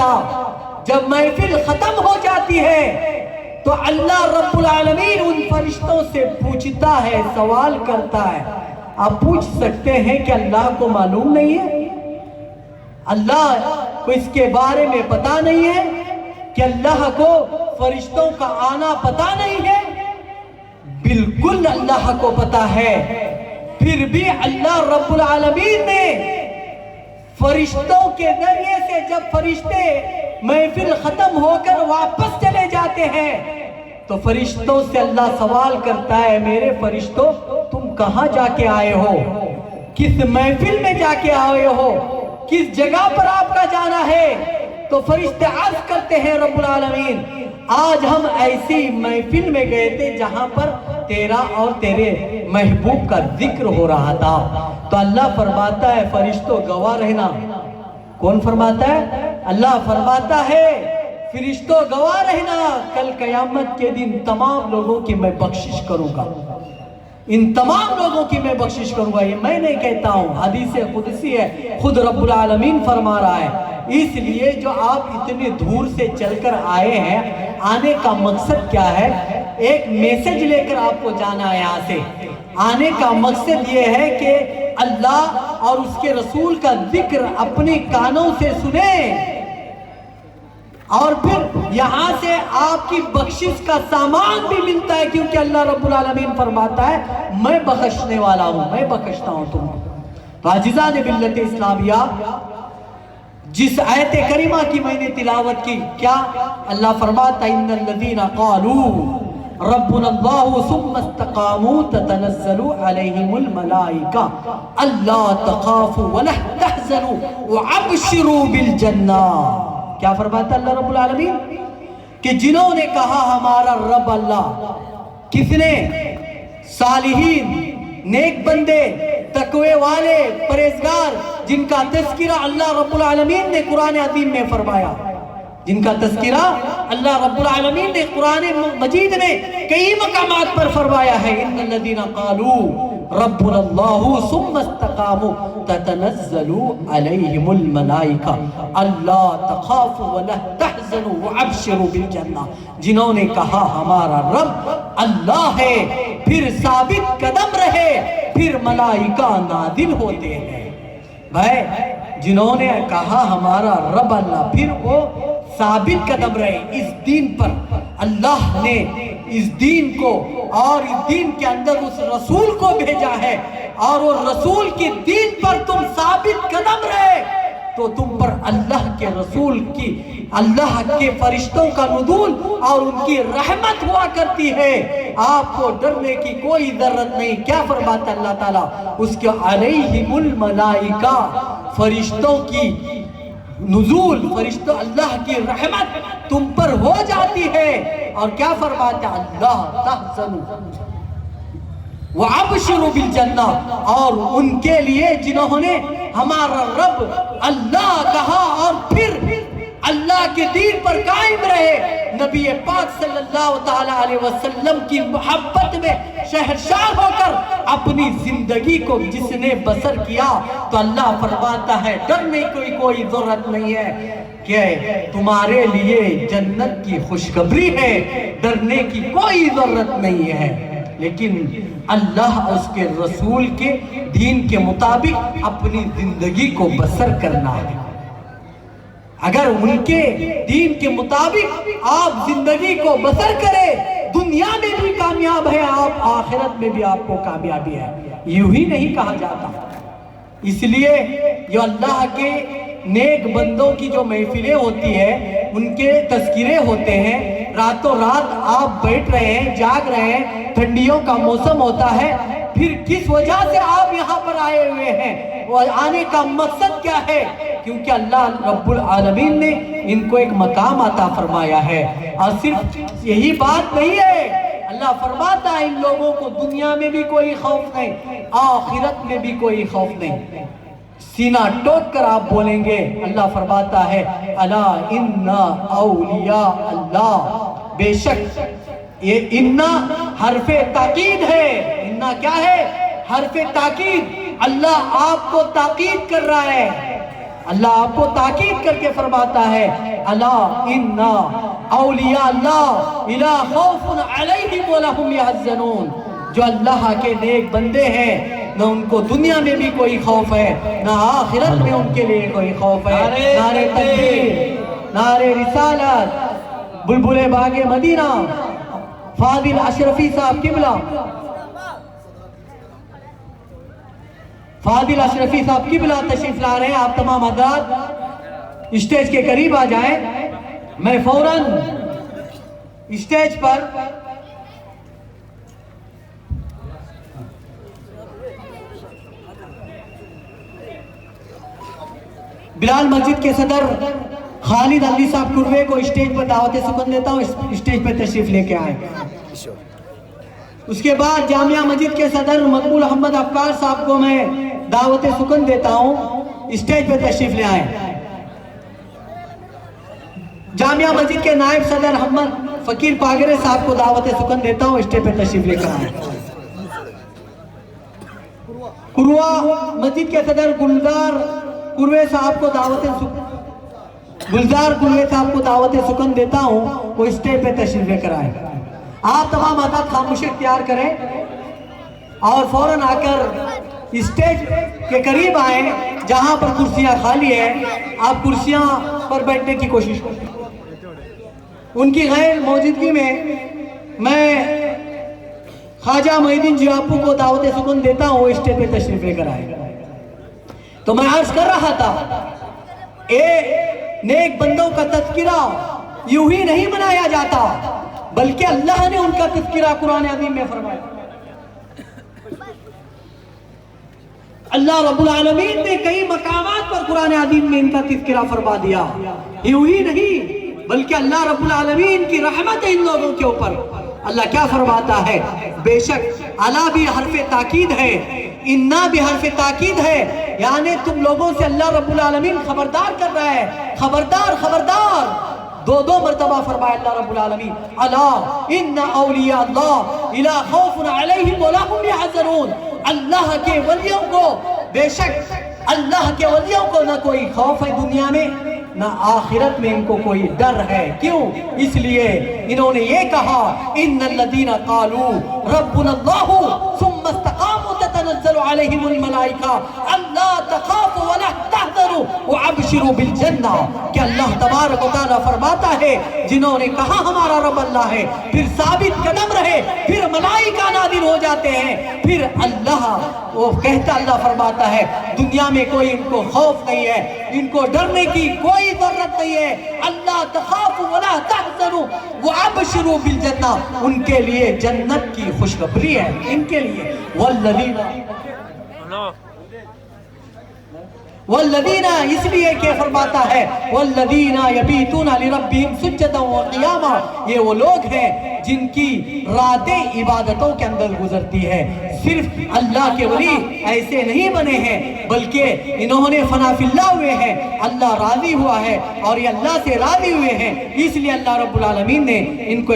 جاتا. جب محفل ختم ہو جاتی ہے تو اللہ رب العالمین ان فرشتوں سے پوچھتا ہے، سوال کرتا ہے. آپ پوچھ سکتے ہیں کہ اللہ کو معلوم نہیں ہے؟ اللہ کو اس کے بارے میں پتا نہیں ہے کہ اللہ کو فرشتوں کا آنا پتا نہیں ہے؟ بالکل اللہ کو پتا ہے. پھر بھی اللہ رب العالمین نے فرشتوں کے ذریعے سے جب فرشتے محفل ختم ہو کر واپس چلے جاتے ہیں تو فرشتوں سے اللہ سوال کرتا ہے، میرے فرشتوں تم کہاں جا کے آئے ہو؟ کس محفل میں جا کے آئے ہو؟ کس جگہ پر آپ کا جانا ہے؟ تو فرشتے عرض کرتے ہیں، رب العالمین آج ہم ایسی محفل میں گئے تھے جہاں پر تیرا اور تیرے محبوب کا ذکر ہو رہا تھا. تو اللہ فرماتا ہے، فرشتوں گواہ رہنا. کون فرماتا ہے؟ اللہ فرماتا ہے، فرشتوں گواہ رہنا، کل قیامت کے دن تمام لوگوں کی میں بخشش کروں گا. ان تمام لوگوں کی میں بخشش کروں گا. یہ میں نہیں کہتا ہوں، حدیث قدسی ہے، خود رب العالمین فرما رہا ہے. اس لیے جو آپ اتنے دور سے چل کر آئے ہیں، آنے کا مقصد کیا ہے؟ ایک میسج لے کر آپ کو جانا ہے. یہاں سے آنے کا مقصد یہ ہے کہ اللہ اور اس کے رسول کا ذکر اپنے کانوں سے سنیں، اور پھر یہاں سے آپ کی بخشش کا سامان بھی ملتا ہے، کیونکہ اللہ رب العالمین فرماتا ہے میں بخشنے والا ہوں، میں بخشتا ہوں تم. تو عزیزان ملت اسلامیہ، جس آیت کریمہ کی میں نے تلاوت کی، کیا اللہ فرماتا ہے، ان الذین قالوا ربنا اللہ ثم استقاموا تتنزل علیہم الملائکہ الا تخافوا ولا تحزنوا وابشروا بالجنہ. کیا فرماتا اللہ رب العالمین؟ کہ جنہوں نے کہا ہمارا رب اللہ، کس نے؟ صالحین، نیک بندے، تقوی والے، پرہیزگار، جن کا تذکرہ اللہ رب العالمین نے قرآن عظیم میں فرمایا، جن کا تذکرہ اللہ رب العالمین نے قرآن مجید میں کئی مقامات پر فرمایا ہے. ان الذین قالوا ربنا اللہ ثم استقاموا تتنزل علیہم الملائکہ الا تخافوا ولا تحزنوا وابشروا بالجنہ. جنہوں نے کہا ہمارا رب اللہ ہے، پھر ثابت قدم رہے، پھر ملائکہ نازل ہوتے ہیں. بھائی، جنہوں نے کہا ہمارا رب اللہ، پھر وہ ثابت قدم رہے اس دین پر. اللہ نے اس دین کو اور اس دین کے اندر اس رسول کو بھیجا ہے، اور وہ رسول کے دین پر تم ثابت قدم رہے تو تم پر اللہ کے رسول کی، اللہ کے فرشتوں کا نزول اور ان کی رحمت ہوا کرتی ہے. آپ کو ڈرنے کی کوئی ضرورت نہیں. کیا فرماتا اللہ تعالیٰ؟ اس کے علیہم الملائکہ، فرشتوں کی نزول، فرشتوں، اللہ کی رحمت تم پر ہو جاتی ہے. اور کیا فرماتا ہے؟ اللہ تحزنوا وَعَبْشِرُوا بِالْجَنَّةِ، اور ان کے لیے جنہوں نے ہمارا رب اللہ کہا اور پھر اللہ کے دین پر قائم رہے، نبی پاک صلی اللہ تعالیٰ علیہ وسلم کی محبت میں شہرشار ہو کر اپنی زندگی کو جس نے بسر کیا، تو اللہ فرماتا ہے ڈرنے کی کوئی ضرورت نہیں ہے کہ تمہارے لیے جنت کی خوشخبری ہے، ڈرنے کی کوئی ضرورت نہیں ہے. لیکن اللہ اور اس کے رسول کے دین کے مطابق اپنی زندگی کو بسر کرنا ہے. اگر ان کے دین کے مطابق آپ زندگی کو بسر کریں، دنیا میں بھی کامیاب ہے آپ، آخرت میں بھی آپ کو کامیابی ہے. یوں ہی نہیں کہا جاتا. اس لیے جو اللہ کے نیک بندوں کی جو محفلیں ہوتی ہیں، ان کے تذکرے ہوتے ہیں، راتوں رات آپ بیٹھ رہے ہیں، جاگ رہے ہیں، ٹھنڈیوں کا موسم ہوتا ہے، پھر کس وجہ سے آپ یہاں پر آئے ہوئے ہیں؟ اور آنے کا مقصد کیا ہے؟ کیونکہ اللہ رب العالمین نے ان کو ایک مقام عطا فرمایا ہے. اور صرف یہی بات نہیں ہے، اللہ فرماتا ہے ان لوگوں کو دنیا میں بھی کوئی خوف نہیں، آخرت میں بھی کوئی خوف نہیں. سینہ ٹوک کر آپ بولیں گے، اللہ فرماتا ہے الا ان اولیاء اللہ، بے شک یہ انا حرف تاکید ہے. انا کیا ہے؟ حرف تاکید. اللہ آپ کو تاکید کر رہا ہے، اللہ آپ کو تاکید کر کے فرماتا ہے الا ان اولیاء اللہ لا خوف علیہم ولا هم يحزنون، جو اللہ کے نیک بندے ہیں نہ ان کو دنیا میں بھی کوئی خوف ہے نہ آخرت میں ان کے لیے کوئی خوف ہے۔ نعرہ تکبیر، نعرہ رسالت، بلبل باغ مدینہ فاضل اشرفی صاحب قبلہ، فاضل اشرفی صاحب قبلہ تشریف لا رہے ہیں۔ آپ تمام حضرات اسٹیج کے قریب آ جائیں، میں فوراً اسٹیج پر بلال مسجد کے صدر خالد علی صاحب قروے کو اسٹیج پر دعوت سکن دیتا ہوں، اسٹیج پر تشریف لے کے آئیں۔ اس کے بعد جامعہ مسجد کے صدر مقبول احمد افکار صاحب کو میں دعوت سکن دیتا ہوں، اسٹیج پر تشریف لے آئیں۔ جامعہ مسجد کے نائب صدر محمد فقیر پاگرے صاحب کو دعوت سکن دیتا ہوں، اسٹیج پر تشریف لے کر آئیں۔ قروہ مسجد کے صدر گلزار قروے صاحب کو دعوت سکن دیتا ہوں، وہ اسٹیج پہ تشریف لے کر آئے۔ آپ تمام حضرات خاموشی اختیار کریں اور فوراً آ کر اسٹیج کے قریب آئیں، جہاں پر کرسیاں خالی ہیں آپ کرسیاں پر بیٹھنے کی کوشش کریں۔ ان کی غیر موجودگی میں خواجہ محی الدین جیاپو کو دعوت سکن دیتا ہوں، وہ اسٹیج پہ تشریف لے کر آئے۔ تو میں عرض کر رہا تھا، نیک بندوں کا تذکرہ یوں ہی نہیں منایا جاتا، بلکہ اللہ نے ان کا تذکرہ قرآن عظیم میں فرمایا۔ اللہ رب العالمین نے کئی مقامات پر قرآن عظیم میں ان کا تذکرہ فرما دیا۔ یوں ہی نہیں بلکہ اللہ رب العالمین کی رحمت ہے ان لوگوں کے اوپر۔ اللہ کیا فرماتا ہے؟ بے شک الا بھی حرف تاکید ہے، انا بھی حرف تاکید ہے، یعنی تم لوگوں سے اللہ رب العالمین خبردار کر رہا ہے، خبردار خبردار، دو مرتبہ فرمایا اللہ رب العالمین الا ان اولیاء اللہ لا خوف علیہم ولا هم يحزنون، اللہ کے ولیوں کو، بے شک اللہ کے ولیوں کو نہ کوئی خوف ہے دنیا میں نہ آخرت میں ان کو کوئی ڈر ہے۔ کیوں؟ اس لیے انہوں نے یہ کہا ان الذین قالوا ربنا اللہ ثم استقاموا تتنزل علیہم الملائکہ الا تخافوا ولا تحزنوا وابشروا بالجنہ، کہ اللہ تبارک و تعالیٰ فرماتا ہے جنہوں نے کہا ہمارا رب اللہ ہے، پھر ثابت قدم رہے، پھر ملائکہ نازل ہو جاتے ہیں، پھر اللہ وہ کہتا، اللہ فرماتا ہے دنیا میں کوئی ان کو خوف نہیں ہے، ان کو ڈرنے کی کوئی ضرورت نہیں ہے۔ اللہ تخافوا ولا تحزنوا وابشروا بالجنہ، ان کے لیے جنت کی خوشخبری ہے، ان کے لیے والذین اس لیے کہ فرماتا ہے والذین یبیتون لربہم سجدا وقیاما، یہ وہ لوگ ہیں جن کی راتیں عبادتوں کے اندر گزرتی ہے۔ صرف اللہ کے ولی ایسے نہیں بنے ہیں بلکہ انہوں نے فنا فی اللہ ہوئے ہیں، اللہ راضی ہوا ہے اور یہ اللہ سے راضی ہوئے ہیں، اس لیے اللہ رب العالمین نے ان کو